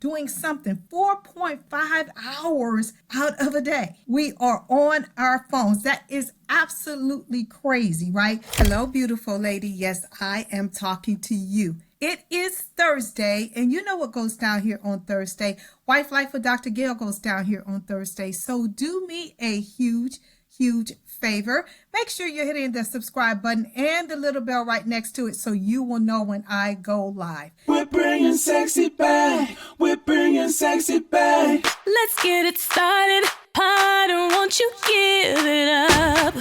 doing something 4.5 hours out of a day. We are on our phones. That is absolutely crazy, right? Hello, beautiful lady. Yes, I am talking to you. It is Thursday, and you know what goes down here on Thursday. Wife Life with Dr. Gail goes down here on Thursday. So do me a huge favor. Make sure you're hitting the subscribe button and the little bell right next to it so you will know when I go live. We're bringing sexy back. We're bringing sexy back. Let's get it started. Harder, won't you give it up?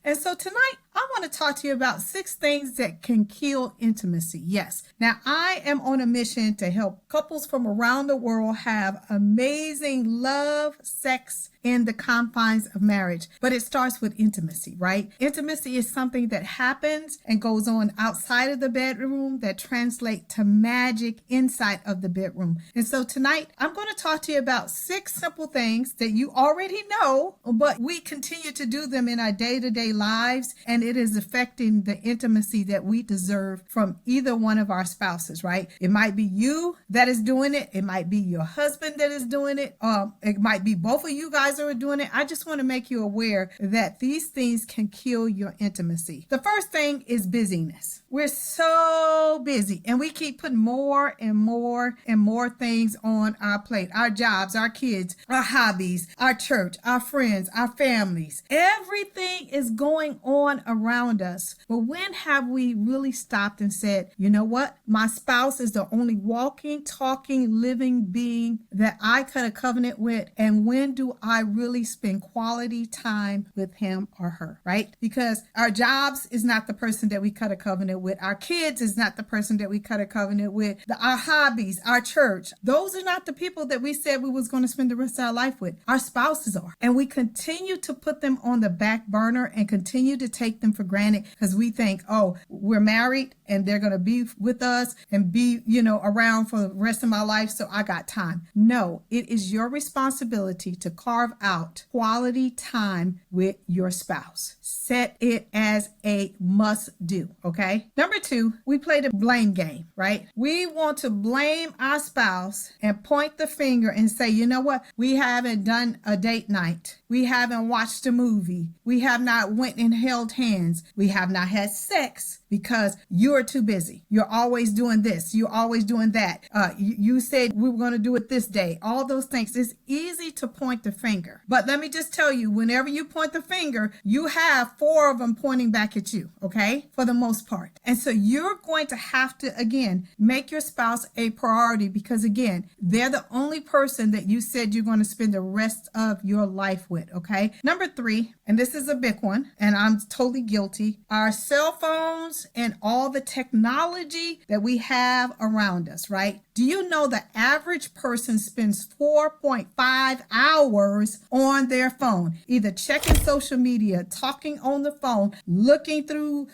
And so tonight, I want to talk to you about 6 things that can kill intimacy. Yes. Now, I am on a mission to help couples from around the world have amazing love, sex in the confines of marriage. But it starts with intimacy, right? Intimacy is something that happens and goes on outside of the bedroom that translates to magic inside of the bedroom. And so tonight, I'm going to talk to you about 6 simple things that you already know, but we continue to do them in our day-to-day lives, and it is affecting the intimacy that we deserve from either one of our spouses, right? It might be you that is doing it. It might be your husband that is doing it. It might be both of you guys are doing it. I just want to make you aware that these things can kill your intimacy. The first thing is busyness. We're so busy and we keep putting more and more and more things on our plate. Our jobs, our kids, our hobbies, our church, our friends, our families. Everything is going on around us. But when have we really stopped and said, you know what? My spouse is the only walking, talking, living being that I cut a covenant with. And when do I really spend quality time with him or her, right? Because our jobs is not the person that we cut a covenant with. Our kids is not the person that we cut a covenant with. Our hobbies, our church, those are not the people that we said we was going to spend the rest of our life with. Our spouses are. And we continue to put them on the back burner and continue to take them for granted because we think, oh, we're married and they're going to be with us and be, around for the rest of my life. So I got time. No, it is your responsibility to carve out quality time with your spouse. Set it as a must do. Okay. Number 2, we play the blame game, right? We want to blame our spouse and point the finger and say, you know what? We haven't done a date night. We haven't watched a movie. We have not went and held hands. We have not had sex because you're too busy. You're always doing this. You're always doing that. You said we were going to do it this day. All those things. It's easy to point the finger. But let me just tell you, whenever you point the finger, you have 4 of them pointing back at you, okay? For the most part. And so you're going to have to, again, make your spouse a priority because, again, they're the only person that you said you're going to spend the rest of your life with, okay? Number 3, and this is a big one, and I'm totally guilty, our cell phones and all the technology that we have around us, right? Do you know the average person spends 4.5 hours on their phone, either checking social media, talking on the phone, looking through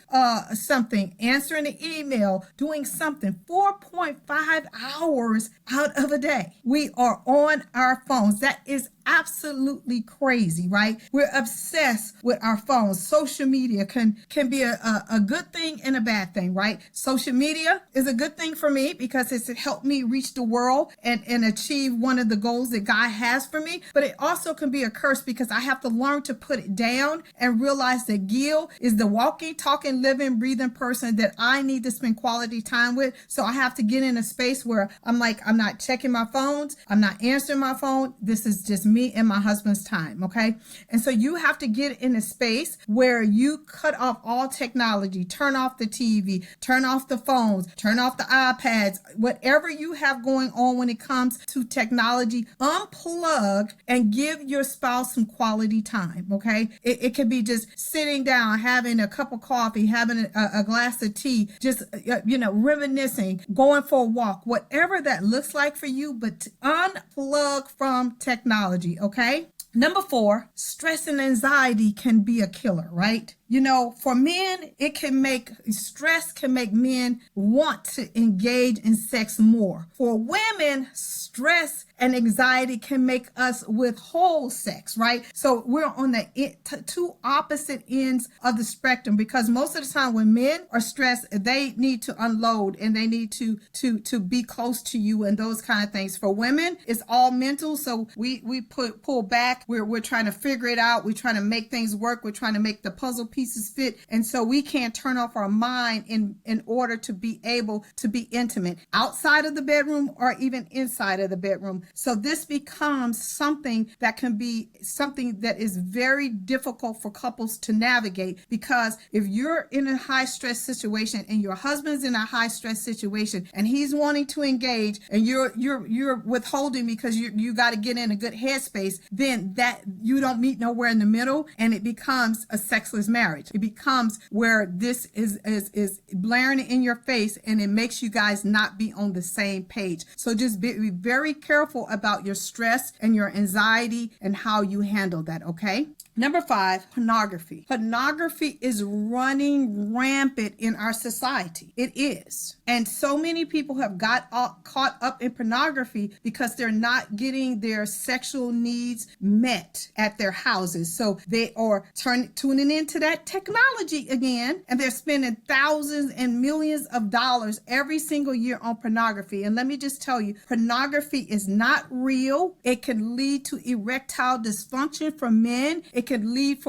something, answering an email, doing something, 4.5 hours out of a day. We are on our phones. That is absolutely crazy, right? We're obsessed with our phones. Social media can be a good thing and a bad thing, right? Social media is a good thing for me because it's helped me reach the world and achieve one of the goals that God has for me. But it also can be a curse because I have to learn to put it down and realize that Gail is the walking, talking, living, breathing person that I need to spend quality time with. So I have to get in a space where I'm not checking my phones. I'm not answering my phone. This is just me and my husband's time, okay? And so you have to get in a space where you cut off all technology, turn off the TV, turn off the phones, turn off the iPads, whatever you have going on when it comes to technology, unplug and give your spouse some quality time, okay? It could be just sitting down, having a cup of coffee, having a glass of tea, just, reminiscing, going for a walk, whatever that looks like for you, but unplug from technology, okay? Number 4, stress and anxiety can be a killer, right? You know, for men, stress can make men want to engage in sex more. For women, stress and anxiety can make us withhold sex, right? So we're on the two opposite ends of the spectrum, because most of the time when men are stressed, they need to unload and they need to be close to you and those kind of things. For women, it's all mental. So we pull back. We're trying to figure it out. We're trying to make things work. We're trying to make the puzzle pieces fit. And so we can't turn off our mind in order to be able to be intimate outside of the bedroom or even inside of the bedroom. So this becomes something that can be something that is very difficult for couples to navigate, because if you're in a high stress situation and your husband's in a high stress situation and he's wanting to engage and you're withholding because you got to get in a good headspace, then that you don't meet nowhere in the middle, and it becomes a sexless marriage. It becomes where this is blaring in your face, and it makes you guys not be on the same page. So just be very careful about your stress and your anxiety and how you handle that, okay? Number 5, pornography. Pornography is running rampant in our society. It is. And so many people have caught up in pornography because they're not getting their sexual needs met at their houses. So they are tuning into that technology again, and they're spending thousands and millions of dollars every single year on pornography. And let me just tell you, pornography is not real. It can lead to erectile dysfunction for men. It can lead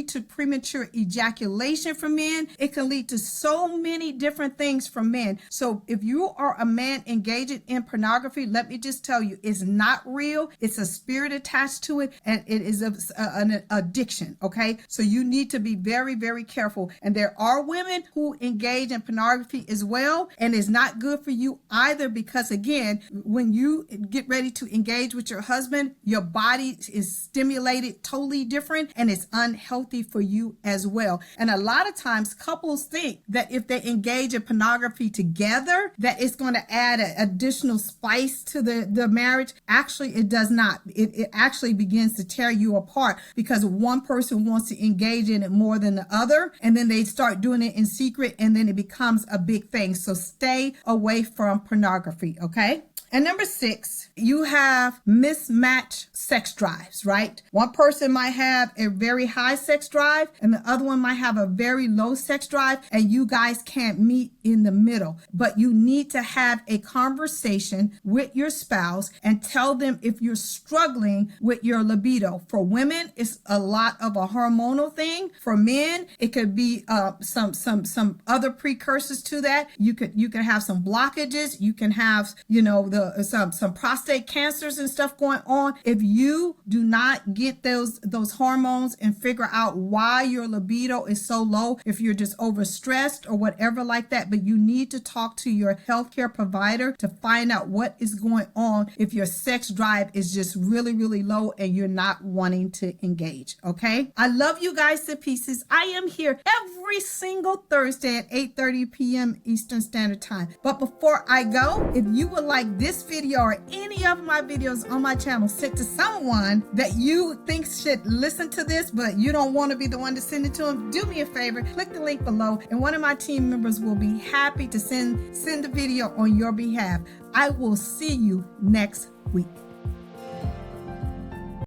to premature ejaculation for men. It can lead to so many different things for men. So if you are a man engaging in pornography, let me just tell you, it's not real. It's a spirit attached to it, and it is an addiction, okay? So you need to be very, very careful. And there are women who engage in pornography as well, and it's not good for you either, because again, when you get ready to engage with your husband, your body is stimulated totally different, and it's unhealthy for you as well. And a lot of times couples think that if they engage in pornography together, that it's going to add an additional spice to the marriage. Actually, it does not. It actually begins to tear you apart, because one person wants to engage in it more than the other, and then they start doing it in secret, and then it becomes a big thing. So stay away from pornography, okay? And number 6, you have mismatched sex drives, right? One person might have a very high sex drive and the other one might have a very low sex drive, and you guys can't meet in the middle. But you need to have a conversation with your spouse and tell them if you're struggling with your libido. For women, it's a lot of a hormonal thing. For men, it could be some other precursors to that. You could have some blockages. You can have, some prostate cancers and stuff going on. If you do not get those hormones and figure out why your libido is so low, if you're just overstressed or whatever like that, but you need to talk to your healthcare provider to find out what is going on if your sex drive is just really, really low and you're not wanting to engage, okay? I love you guys to pieces. I am here every single Thursday at 8:30 p.m. Eastern Standard Time. But before I go, if you would like this video or any of my videos on my channel sent to someone that you think should listen to this, but you don't want to be the one to send it to them, do me a favor, click the link below, and one of my team members will be happy to send the video on your behalf. I will see you next week.